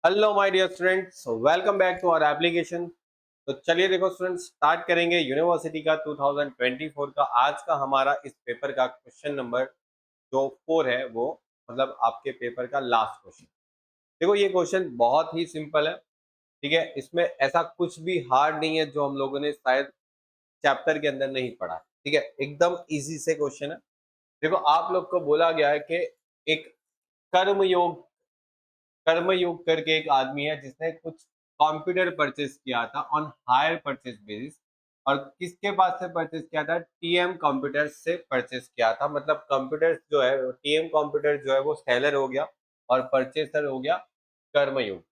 Hello my dear students, welcome back to our application. तो चलिए देखो स्टूडेंट्स, स्टार्ट करेंगे यूनिवर्सिटी का 2024 का। आज का हमारा इस पेपर का क्वेश्चन नंबर जो 4 है वो मतलब आपके पेपर का लास्ट क्वेश्चन। देखो ये क्वेश्चन बहुत ही सिंपल है, ठीक है। इसमें ऐसा कुछ भी हार्ड नहीं है जो हम लोगों ने शायद चैप्टर के अंदर नहीं पढ़ा है, ठीक है। एकदम इजी से क्वेश्चन है। देखो आप लोग को बोला गया है कि एक कर्मयोग कर्मयोग करके एक आदमी है जिसने कुछ कंप्यूटर परचेज किया था ऑन हायर परचेज बेसिस। और किसके पास से परचेज किया था? टीएम कंप्यूटर से परचेज किया था। मतलब कंप्यूटर जो है, टीएम कंप्यूटर जो है वो सेलर हो गया और परचेसर हो गया कर्मयोग।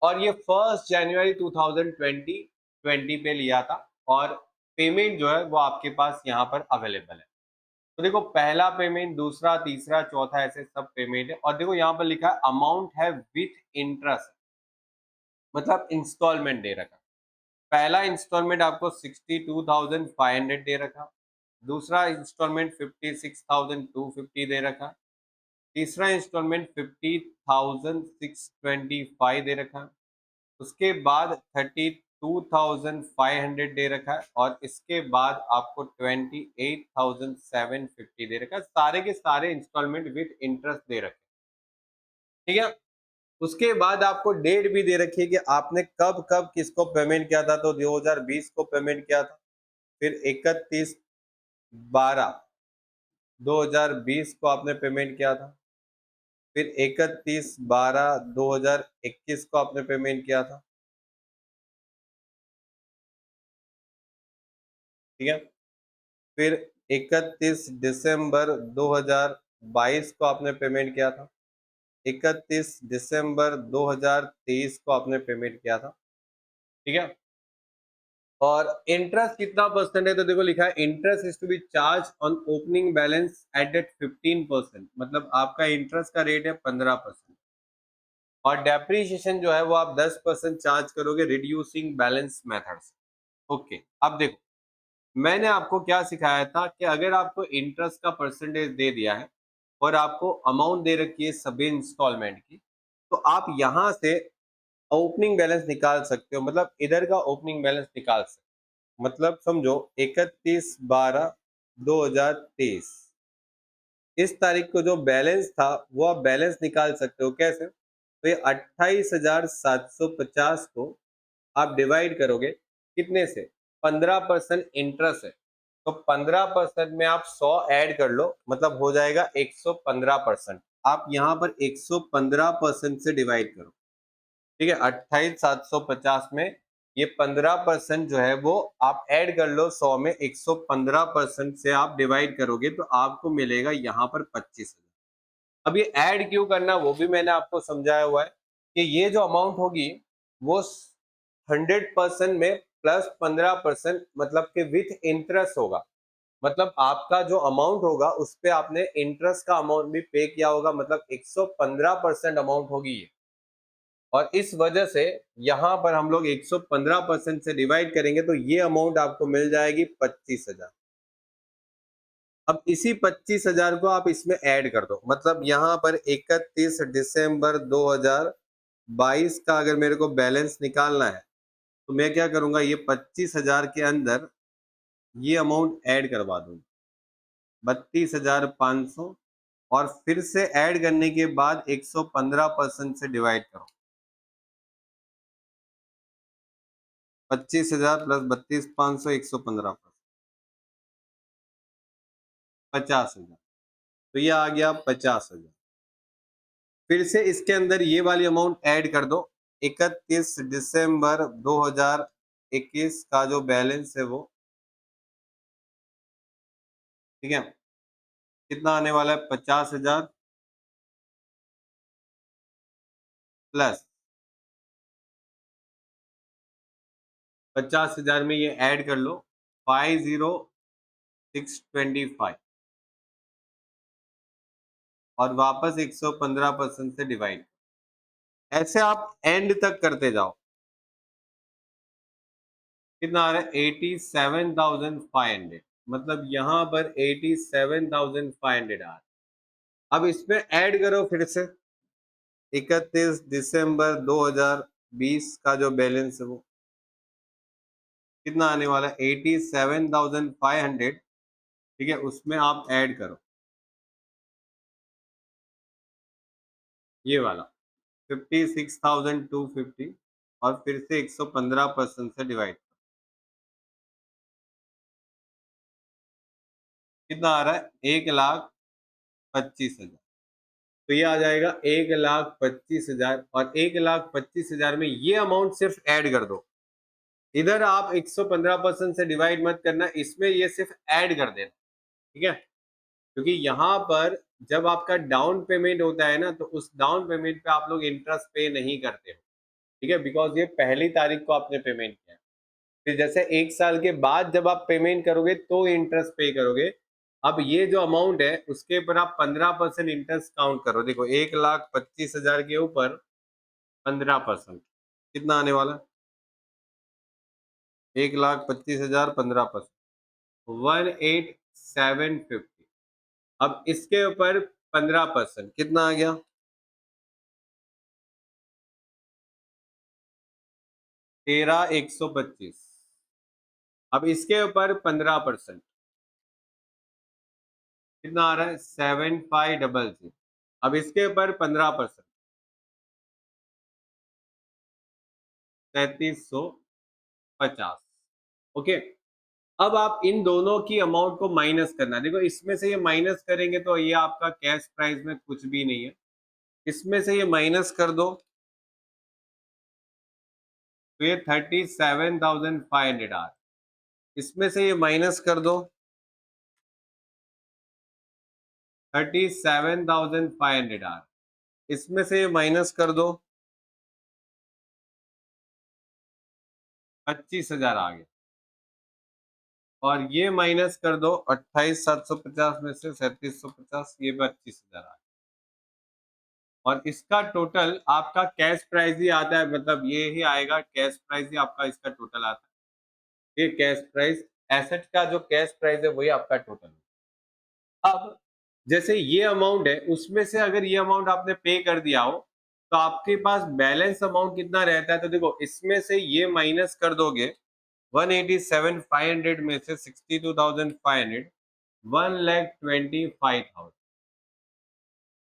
और ये 1 जनवरी 2020 पे लिया था। और पेमेंट जो है वो आपके पास यहाँ पर अवेलेबल है। तो देखो पहला पेमेंट, दूसरा, तीसरा, चौथा, ऐसे सब पेमेंट है। और देखो यहाँ पर लिखा है अमाउंट है विथ इंटरेस्ट, मतलब इंस्टॉलमेंट दे रखा। पहला इंस्टॉलमेंट आपको 62,500 दे रखा। दूसरा इंस्टॉलमेंट 56,250 दे रखा। तीसरा इंस्टॉलमेंट 50,625 दे रखा। उसके बाद 32,500 दे रखा है। और इसके बाद आपको 28,750 दे रखा है। सारे के सारे इंस्टॉलमेंट विद इंटरेस्ट दे रखे, ठीक है। उसके बाद आपको डेट भी दे रखी है कि आपने कब कब किसको पेमेंट किया था। तो 2020 को पेमेंट किया था, फिर 31/12/2020 को आपने पेमेंट किया था, फिर 31/12/2021 को आपने पेमेंट किया था, ठीक है। फिर 31 दिसंबर 2022 को आपने पेमेंट किया था। 31 दिसंबर 2023 को आपने पेमेंट किया था, ठीक है। और इंटरेस्ट कितना परसेंट है? तो देखो लिखा है interest is to be charge on opening balance at 15%। मतलब आपका इंटरेस्ट का रेट है 15%। और डेप्रीशिएशन जो है वो आप 10% चार्ज करोगे रिड्यूसिंग बैलेंस मेथड से। ओके, अब देखो मैंने आपको क्या सिखाया था कि अगर आपको इंटरेस्ट का परसेंटेज दे दिया है और आपको अमाउंट दे रखी है सभी इंस्टॉलमेंट की, तो आप यहां से ओपनिंग बैलेंस निकाल सकते हो। मतलब इधर का ओपनिंग बैलेंस निकाल सकते हो। मतलब समझो 31/12/2023 इस तारीख को जो बैलेंस था वो आप बैलेंस निकाल सकते हो। कैसे? तो ये 28,750 को आप डिवाइड करोगे कितने से? 15% इंटरेस्ट है, तो 15% में आप 100 ऐड कर लो, मतलब हो जाएगा 115%। आप यहाँ पर 115% से डिवाइड करो, ठीक है। 28,750 में ये 15% जो है वो आप ऐड कर लो 100 में, 115% से आप डिवाइड करोगे तो आपको मिलेगा यहाँ पर 25,000। अब ये ऐड क्यों करना वो भी मैंने आपको समझाया हुआ है कि ये जो अमाउंट होगी वो 100% में प्लस 15% मतलब कि विथ इंटरेस्ट होगा। मतलब आपका जो अमाउंट होगा उस पे आपने इंटरेस्ट का अमाउंट भी पे किया होगा, मतलब 115% अमाउंट होगी ये। और इस वजह से यहाँ पर हम लोग 115% से डिवाइड करेंगे तो ये अमाउंट आपको मिल जाएगी 25,000। अब इसी 25,000 को आप इसमें ऐड कर दो। मतलब यहाँ पर 31 दिसंबर 2022 का अगर मेरे को बैलेंस निकालना है तो मैं क्या करूंगा, ये 25,000 के अंदर ये अमाउंट ऐड करवा दूंगा, 32,500। और फिर से ऐड करने के बाद 115% से डिवाइड करो। 25,000 प्लस 32,500 115%, 50,000। तो ये आ गया 50,000। फिर से इसके अंदर ये वाली अमाउंट ऐड कर दो। 31 दिसंबर 2021 का जो बैलेंस है वो, ठीक है, कितना आने वाला है? 50,000 प्लस 50,000 में ये ऐड कर लो 50,625 और वापस 115% से डिवाइड। ऐसे आप एंड तक करते जाओ। कितना आ रहा है? 87,500। मतलब यहाँ पर 87,500 आ रहा है। अब इसमें ऐड करो फिर से, 31 दिसंबर 2020 का जो बैलेंस है वो कितना आने वाला है? 87,500। ठीक है, उसमें आप ऐड करो ये वाला 56,250 और फिर से 115% से डिवाइड। कितना आ रहा है? 1,25,000। तो ये आ जाएगा 1,25,000 और 1,25,000 में ये अमाउंट सिर्फ ऐड कर दो। इधर आप 115% से डिवाइड मत करना, इसमें ये सिर्फ ऐड कर देना। ठीक है, क्योंकि यहाँ पर जब आपका डाउन पेमेंट होता है ना, तो उस डाउन पेमेंट पे आप लोग इंटरेस्ट पे नहीं करते हो। ठीक है, बिकॉज ये 1 तारीख को आपने पेमेंट किया, फिर जैसे 1 साल के बाद जब आप पेमेंट करोगे तो इंटरेस्ट पे करोगे। अब ये जो अमाउंट है उसके ऊपर आप 15% इंटरेस्ट काउंट करो। देखो 1,25,000 के ऊपर 15% कितना आने वाला? 1,25,000 15%, 18,750। अब इसके ऊपर 15% कितना आ गया? 13,125। अब इसके ऊपर 15% कितना आ रहा है? 7,500। अब इसके ऊपर 15% 3,350। ओके, अब आप इन दोनों की अमाउंट को माइनस करना। देखो इसमें से ये माइनस करेंगे तो ये आपका कैश प्राइस में कुछ भी नहीं है। इसमें से ये माइनस कर दो तो ये 37,500 आ। इसमें से ये माइनस कर दो 37,500 आ। इसमें से ये माइनस कर दो 25,000 आ गया। और ये माइनस कर दो 28,750 में से 3750, ये 25,000 आ गया। और इसका टोटल आपका कैश प्राइस ही आता है, मतलब ये ही आएगा कैश प्राइस ही आपका इसका टोटल आता है। ये कैश प्राइस, एसेट का जो कैश प्राइस है वही आपका टोटल है। अब जैसे ये अमाउंट है उसमें से अगर ये अमाउंट आपने पे कर दिया हो तो आपके पास बैलेंस अमाउंट कितना रहता है? तो देखो इसमें से ये माइनस कर दोगे 187,500 में से 62,500, 1,25,000।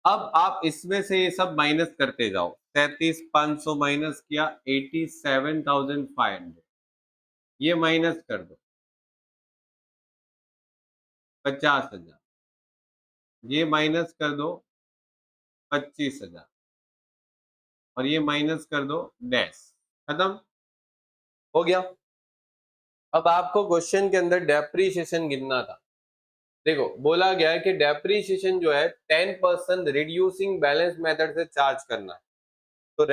अब आप इसमें से ये सब माइनस करते जाओ। 33,500 माइनस किया 87,500, ये माइनस कर दो 50,000, ये माइनस कर दो 25,000 और ये माइनस कर दो डैश। खत्म हो गया। अब आपको क्वेश्चन के अंदर डेप्रीशिएशन गिनना था। देखो बोला गया है कि डेप्रीशिएशन जो है 10% रिड्यूसिंग बैलेंस मेथड से चार्ज करना है। तो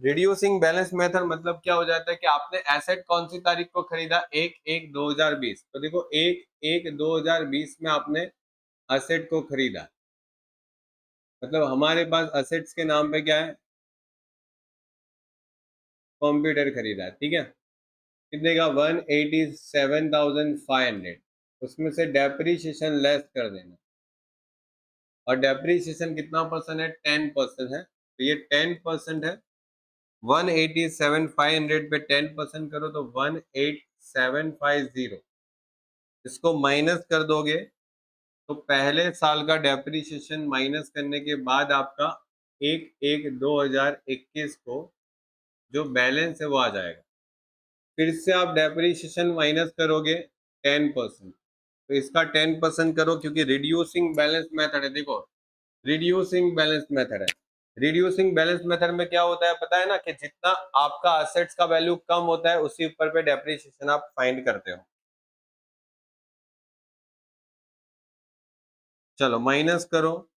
रिड्यूसिंग बैलेंस मेथड मतलब क्या हो जाता है कि आपने एसेट कौन सी तारीख को खरीदा? 1/1/2020। तो देखो 1/1/2020 में आपने एसेट को खरीदा, मतलब हमारे पास एसेट्स के नाम पे क्या है? कंप्यूटर खरीदा है। ठीक है, कितने का? 187,500। उसमें से डेप्रीशिएशन लेस कर देना। और डेप्रीशिएशन कितना परसेंट है? 10% है, तो ये 10% है। 187,500 पे 10% करो तो 18,750। इसको माइनस कर दोगे तो पहले साल का डेप्रीशिएशन माइनस करने के बाद आपका 1/1/2021 को जो बैलेंस है वो आ जाएगा। फिर से आप डेप्रीशिएशन माइनस करोगे 10%, तो इसका 10% करो क्योंकि रिड्यूसिंग बैलेंस मेथड है। देखो रिड्यूसिंग बैलेंस मेथड है। रिड्यूसिंग बैलेंस मेथड में क्या होता है पता है ना, कि जितना आपका असेट्स का वैल्यू कम होता है उसी ऊपर पे डेप्रीशिएशन आप फाइंड करते हो। चलो माइनस करो,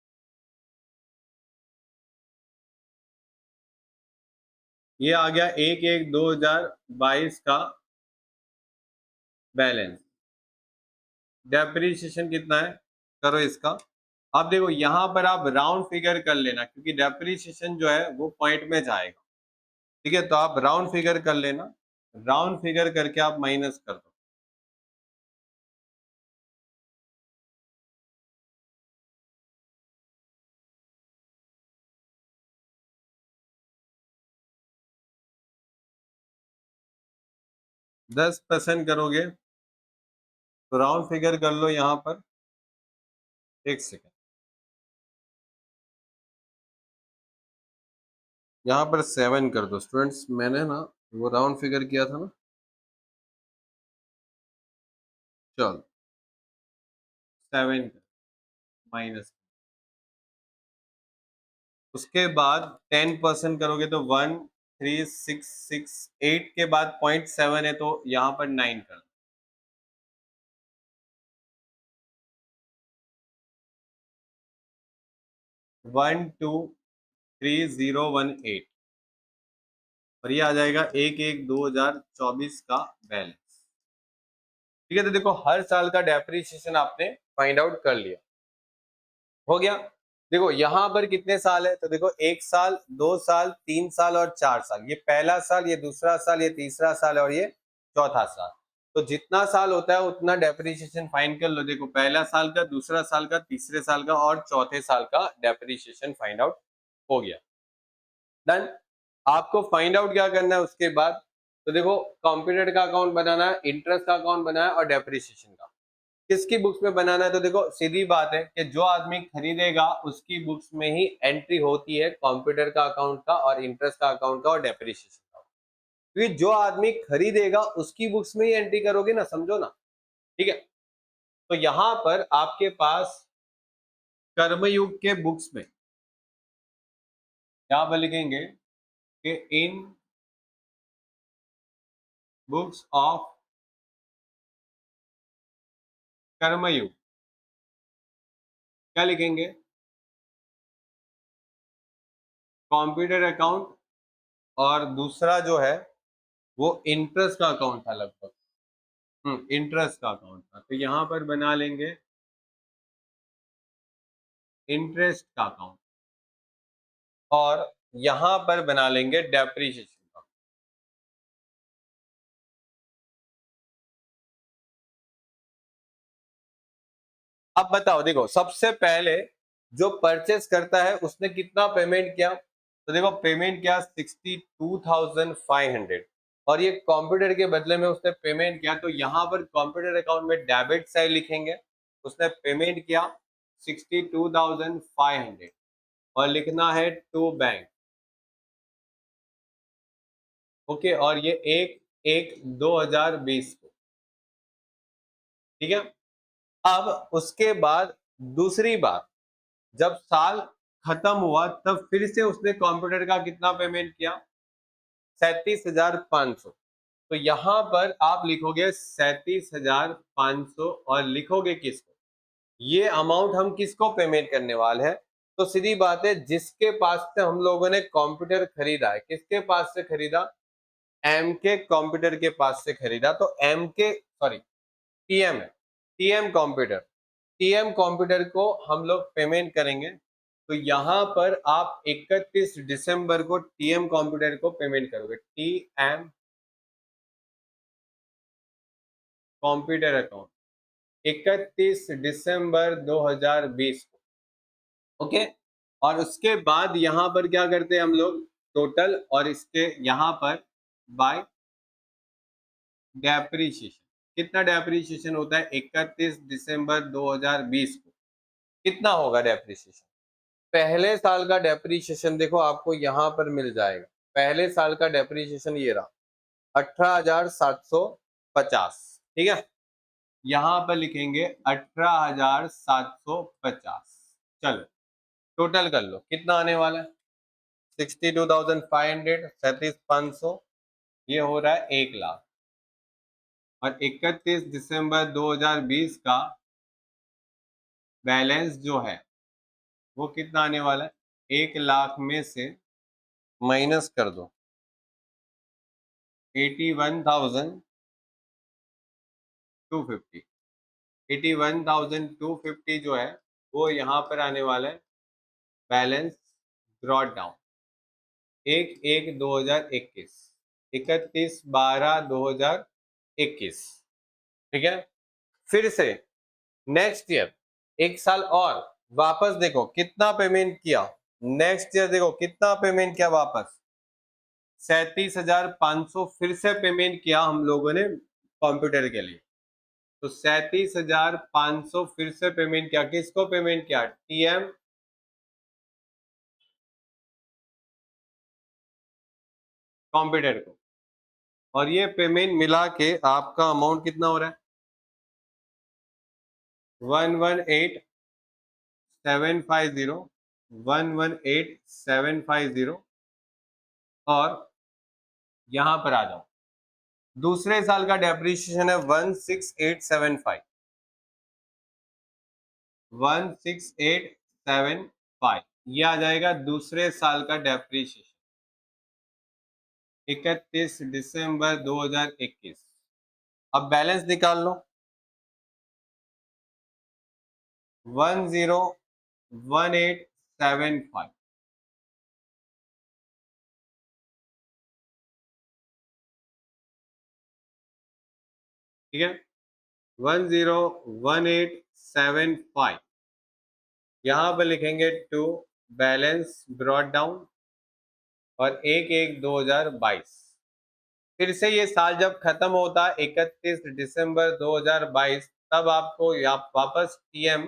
ये आ गया 1/1/2022 का बैलेंस। डेप्रीशिएशन कितना है करो इसका। अब देखो यहाँ पर आप राउंड फिगर कर लेना क्योंकि डेप्रीशिएशन जो है वो पॉइंट में जाएगा। ठीक है, तो आप राउंड फिगर कर लेना, राउंड फिगर करके आप माइनस कर दो। 10% करोगे तो राउंड फिगर कर लो यहाँ पर, एक सेकेंड, यहाँ पर 7 कर दो स्टूडेंट्स, मैंने ना वो राउंड फिगर किया था ना, चलो 7 माइनस, उसके बाद 10% करोगे तो 13668 के बाद 0.7 है तो यहाँ पर 9 कर दो। 123018 और ये आ जाएगा 1/1/2024 का बैलेंस। ठीक है, तो देखो हर साल का डेप्रिसिएशन आपने फाइंड आउट कर लिया, हो गया। देखो यहाँ पर कितने साल है, तो देखो 1 साल, 2 साल, 3 साल और 4 साल। ये पहला साल, ये दूसरा साल, ये तीसरा साल और ये चौथा साल। तो जितना साल होता है उतना डेप्रिसिएशन फाइंड कर लो। देखो पहला साल का, दूसरा साल का, तीसरे साल का और चौथे साल का डेप्रिसिएशन फाइंड आउट हो गया। डन। आपको फाइंड आउट क्या करना है उसके बाद, तो देखो कंप्यूटर का अकाउंट बनाना है, इंटरेस्ट का अकाउंट बनाना है और डेप्रिसिएशन का। किसकी बुक्स में बनाना है, तो देखो सीधी बात है कि जो आदमी खरीदेगा उसकी बुक्स में ही एंट्री होती है कंप्यूटर का अकाउंट का और इंटरेस्ट का अकाउंट का और डेप्रिसिएशन का। क्योंकि जो आदमी खरीदेगा उसकी बुक्स में ही एंट्री करोगे ना, समझो ना। ठीक है, तो यहां पर आपके पास कर्मयुग के बुक्स में क्या पर लिखेंगे कि इन बुक्स ऑफ कर्मयुग, क्या लिखेंगे, कंप्यूटर अकाउंट और दूसरा जो है वो इंटरेस्ट का अकाउंट था लगभग, इंटरेस्ट का अकाउंट था, तो यहां पर बना लेंगे इंटरेस्ट का अकाउंट और यहां पर बना लेंगे डेप्रिसिएशन का। अब बताओ, देखो सबसे पहले जो परचेस करता है उसने कितना पेमेंट किया, तो देखो पेमेंट किया 62,500 और ये कंप्यूटर के बदले में उसने पेमेंट किया, तो यहां पर कंप्यूटर अकाउंट में डेबिट साइड लिखेंगे, उसने पेमेंट किया 62,500 और लिखना है टू बैंक। ओके, और ये 1/1/2020 को। ठीक है, अब उसके बाद दूसरी बार जब साल खत्म हुआ तब फिर से उसने कंप्यूटर का कितना पेमेंट किया, 37,500। तो यहां पर आप लिखोगे 37,500 और लिखोगे किसको, ये अमाउंट हम किसको पेमेंट करने वाले हैं, तो सीधी बात है जिसके पास से हम लोगों ने कंप्यूटर खरीदा है, किसके पास से खरीदा, एम के कंप्यूटर के पास से खरीदा, तो एम के सॉरी टीएम है, टीएम कंप्यूटर, टीएम कंप्यूटर को हम लोग पेमेंट करेंगे। तो यहां पर आप 31 दिसंबर को टीएम कंप्यूटर को पेमेंट करोगे, टीएम कंप्यूटर अकाउंट 31 दिसंबर 2020 को। ओके, और उसके बाद यहां पर क्या करते हैं हम लोग, टोटल और इसके यहां पर बाय डेप्रीशिएशन, कितना डेप्रीशिएशन होता है 31 दिसंबर 2020 को, कितना होगा डेप्रीशिएशन, पहले साल का डेप्रीशिएशन देखो आपको यहां पर मिल जाएगा, पहले साल का डेप्रीशिएशन ये रहा 18,750। ठीक है, यहां पर लिखेंगे 18,750। चलो टोटल कर लो कितना आने वाला है, 62,500, 37,500, ये हो रहा है 1 लाख। और 31 दिसंबर 2020 का बैलेंस जो है वो कितना आने वाला है, 1 लाख में से माइनस कर दो 81,250, 81,250 जो है वो यहाँ पर आने वाला है बैलेंस ड्रॉट डाउन 1/1/2021, 31/12/2021। ठीक है, फिर से नेक्स्ट ईयर 1 साल और वापस देखो कितना पेमेंट किया, नेक्स्ट ईयर देखो कितना पेमेंट किया वापस, 37,500 फिर से पेमेंट किया हम लोगों ने कंप्यूटर के लिए। तो 37,500 फिर से पेमेंट किया। किसको पेमेंट किया? टीएम कंप्यूटर को। और ये पेमेंट मिला के आपका अमाउंट कितना हो रहा है? 118750, 118750। और यहां पर आ जाओ, दूसरे साल का डेप्रिसिएशन है 16875, 16875। ये आ जाएगा दूसरे साल का डेप्रिसिएशन 31 दिसंबर 2021। अब बैलेंस निकाल लो, 101875। ठीक है, 101875। यहां पर लिखेंगे टू बैलेंस ब्रॉट डाउन और 1/1/2022। फिर से ये साल जब खत्म होता है 31 दिसंबर 2022, तब आपको वापस टीएम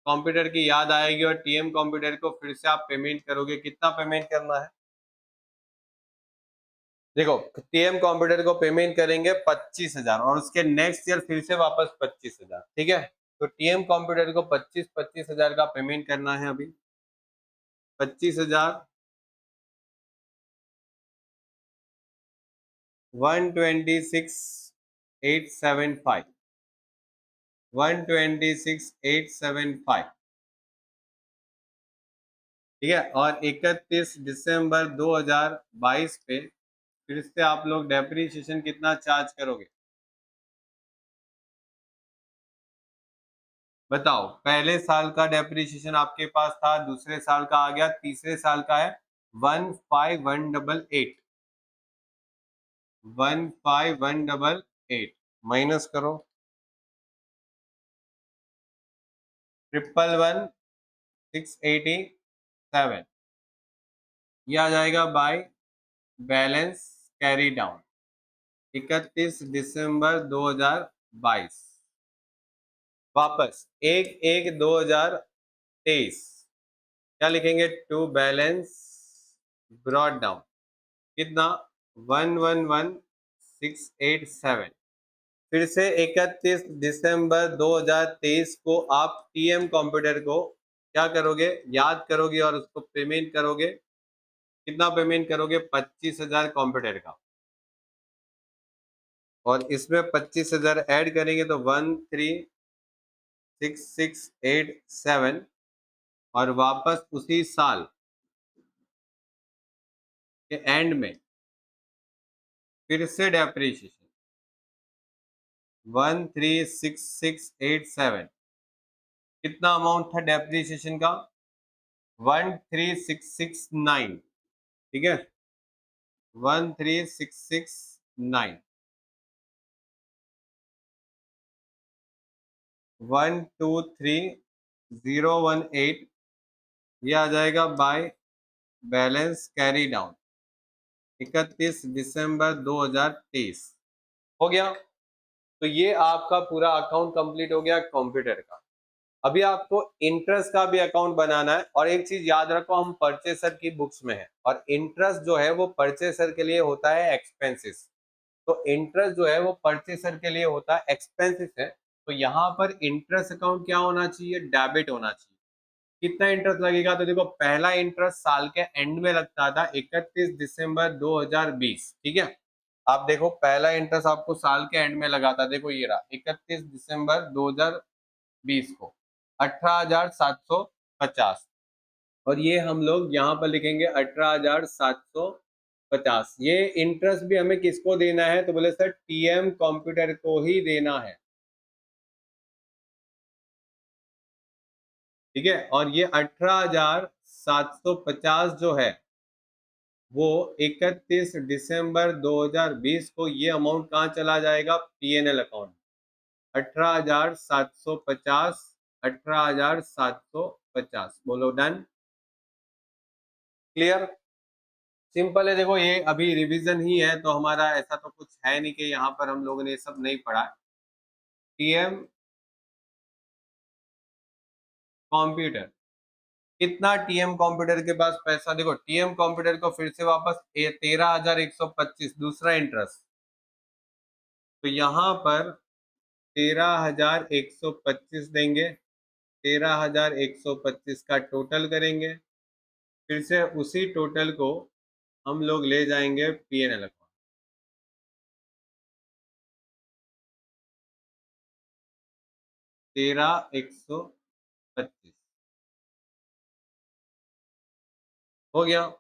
कंप्यूटर की याद आएगी और टीएम कंप्यूटर को फिर से आप पेमेंट करोगे। कितना पेमेंट करना है? देखो, टीएम कंप्यूटर को पेमेंट करेंगे 25,000 और उसके नेक्स्ट ईयर फिर से वापस 25,000। ठीक है, तो टीएम कंप्यूटर को 25,000 का पेमेंट करना है अभी। 25,000, 126,875, 126,875। ठीक है, और 31 दिसंबर 2022 पे फिर से आप लोग डेप्रीशिएशन कितना चार्ज करोगे? बताओ, पहले साल का डेप्रीशिएशन आपके पास था, दूसरे साल का आ गया, तीसरे साल का है 15,188, 15,188 माइनस करो 111,687। ये आ जाएगा बाय बैलेंस कैरी डाउन 31 दिसंबर 2022। वापस 1/1/2023 क्या लिखेंगे? टू बैलेंस ब्रॉट डाउन कितना? 111,687। फिर से 31 दिसंबर 2023 को आप टीएम कंप्यूटर को क्या करोगे? याद करोगे और उसको पेमेंट करोगे। कितना पेमेंट करोगे? 25,000 कंप्यूटर का, और इसमें 25,000 ऐड करेंगे तो 136687। और वापस उसी साल के एंड में फिर से डेप्रीशिएशन 136687। कितना अमाउंट था डेप्रीशिएशन का? 13,669। ठीक है, 13,669, 123,018। ये आ जाएगा बाय बैलेंस कैरी डाउन 31 दिसंबर 2023। हो गया। तो ये आपका पूरा अकाउंट कंप्लीट हो गया कंप्यूटर का। अभी आपको इंटरेस्ट का भी अकाउंट बनाना है। और एक चीज याद रखो, हम परचेसर की बुक्स में है और इंटरेस्ट जो है वो परचेसर के लिए होता है एक्सपेंसेस। तो इंटरेस्ट जो है वो परचेसर के लिए होता है एक्सपेंसेस है। तो यहाँ पर इंटरेस्ट अकाउंट क्या होना चाहिए? डेबिट होना चाहिए। कितना इंटरेस्ट लगेगा? तो देखो, पहला इंटरेस्ट साल के एंड में लगता था 31 दिसंबर 2020। ठीक है, आप देखो पहला इंटरेस्ट आपको साल के एंड में लगा था। देखो ये रहा 31 दिसंबर 2020 को 18,750। और ये हम लोग यहाँ पर लिखेंगे 18,750। ये इंटरेस्ट भी हमें किसको देना है? तो बोले सर टीएम कंप्यूटर को ही देना है। ठीक है, और ये 18,750 जो है वो 31 दिसंबर 2020 को ये अमाउंट कहाँ चला जाएगा? PNL account. 18,750, 18,750। बोलो डन। क्लियर? सिंपल है, देखो ये अभी रिवीजन ही है तो हमारा ऐसा तो कुछ है नहीं कि यहाँ पर हम लोगों ने ये सब नहीं पढ़ा। टीएम कंप्यूटर, कितना टीएम कंप्यूटर के पास पैसा, देखो टीएम कंप्यूटर को फिर से वापस 13,125 दूसरा इंटरेस्ट, तो यहाँ पर 13,125 देंगे, 13,125 का टोटल करेंगे, फिर से उसी टोटल को हम लोग ले जाएंगे पीएनएल अकाउंट। 13,125 हो गया।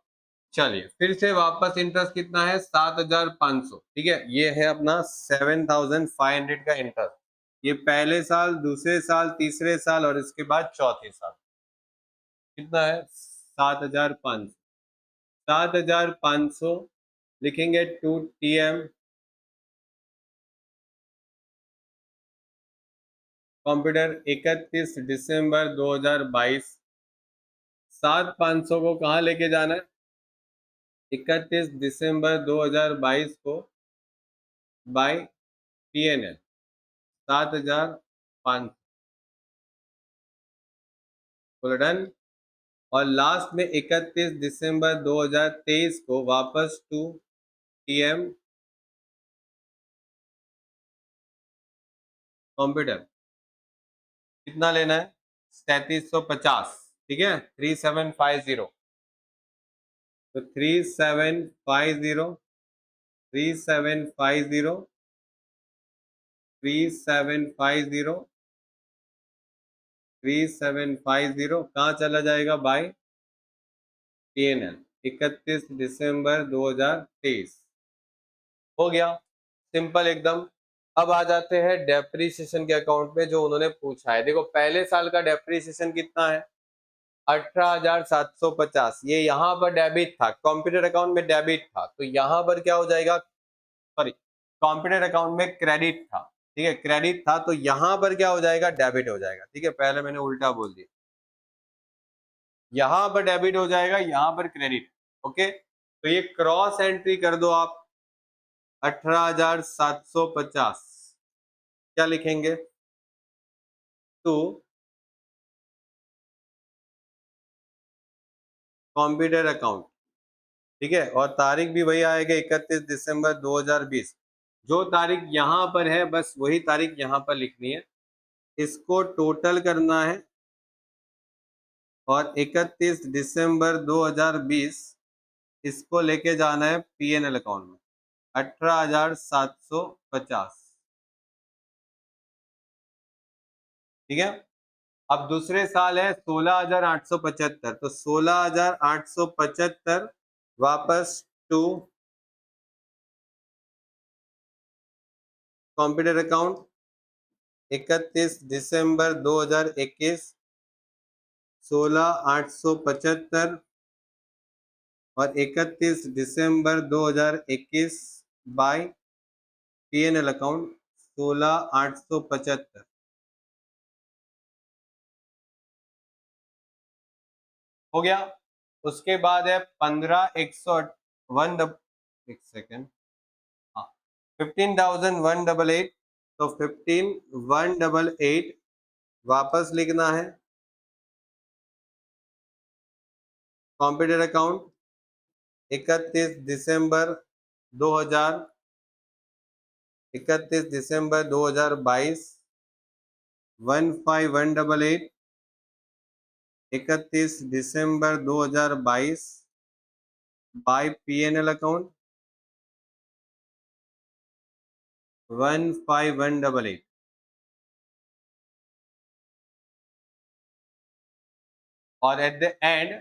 चलिए फिर से वापस इंटरेस्ट कितना है, 7,500, ठीक है, ये है अपना 7,500 का इंटरेस्ट। ये पहले साल, दूसरे साल, तीसरे साल और इसके बाद चौथे साल कितना है, 7,500। 7,500 लिखेंगे टू टीएम कंप्यूटर 31 दिसंबर 2022। 7,500 को कहाँ लेके जाना है, 31 दिसंबर 2022 को बाय पीएनएल 7,500, बोला डन। और लास्ट में 31 दिसंबर 2023 को वापस टू टीएम कंप्यूटर कितना लेना है, 3,750, ठीक है, 3750। तो 3750, 3750, 3750, 3750 कहाँ चला जाएगा, बाय पीएनएल 31 दिसंबर 2023। हो गया, सिंपल एकदम। अब आ जाते हैं डेप्रीसिएशन के अकाउंट पे जो उन्होंने पूछा है। देखो पहले साल का डेप्रीसिएशन कितना है, 18,750। ये यहाँ पर डेबिट था, कंप्यूटर अकाउंट में डेबिट था, तो यहाँ पर क्या हो जाएगा, सॉरी कंप्यूटर अकाउंट में क्रेडिट था, ठीक है, क्रेडिट था, तो यहाँ पर क्या हो जाएगा, डेबिट हो जाएगा, ठीक है, पहले मैंने उल्टा बोल दिया, यहाँ पर डेबिट हो जाएगा, यहाँ पर क्रेडिट। ओके, तो ये क्रॉस एंट्री कर दो आप, 18,750 क्या लिखेंगे, टू कंप्यूटर अकाउंट, ठीक है, और तारीख भी वही आएगा 31 दिसंबर 2020। जो तारीख यहाँ पर है बस वही तारीख यहाँ पर लिखनी है, इसको टोटल करना है और 31 दिसंबर 2020 इसको लेके जाना है पीएनएल अकाउंट में, 18,750, ठीक है। अब दूसरे साल है 16,875, तो 16,875 वापस टू कंप्यूटर अकाउंट 31 दिसंबर 2021, 16,875 और 31 दिसंबर 2021 बाय पीएनएल अकाउंट 16,875 हो गया। उसके बाद है 15,101, एक सेकेंड, हाँ, 15,188, तो 15,188 वापस लिखना है कंप्यूटर अकाउंट 31 दिसंबर 2000, 31 दिसंबर 2022, 15,188, 31 दिसंबर 2022 बाय पीएनएल अकाउंट 15,188। और एट द एंड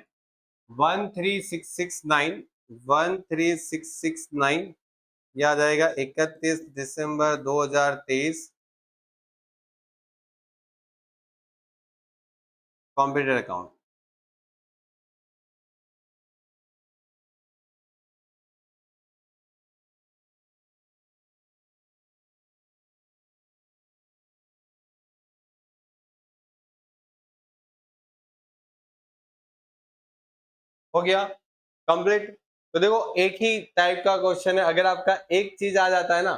13,669, 13,669 याद आएगा 31 दिसंबर 2023 कंप्यूटर अकाउंट। हो गया कंप्लीट। तो देखो एक ही टाइप का क्वेश्चन है, अगर आपका एक चीज आ जाता है ना,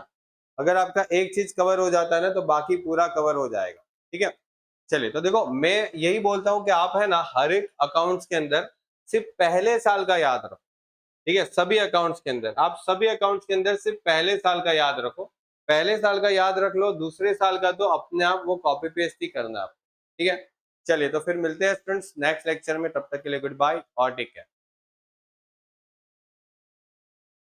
अगर आपका एक चीज कवर हो जाता है ना तो बाकी पूरा कवर हो जाएगा। ठीक है, चलिए तो देखो मैं यही बोलता हूँ कि आप है ना हर एक अकाउंट्स के अंदर सिर्फ पहले साल का याद रखो। ठीक है, सभी अकाउंट्स के अंदर आप सभी अकाउंट्स के अंदर सिर्फ पहले साल का याद रखो। पहले साल का याद रख लो, दूसरे साल का तो अपने आप वो कॉपी पेस्ट ही करना है आपको। ठीक है, चलिए तो फिर मिलते हैं स्टूडेंट्स नेक्स्ट लेक्चर में, तब तक के लिए गुड बाय और टेक केयर।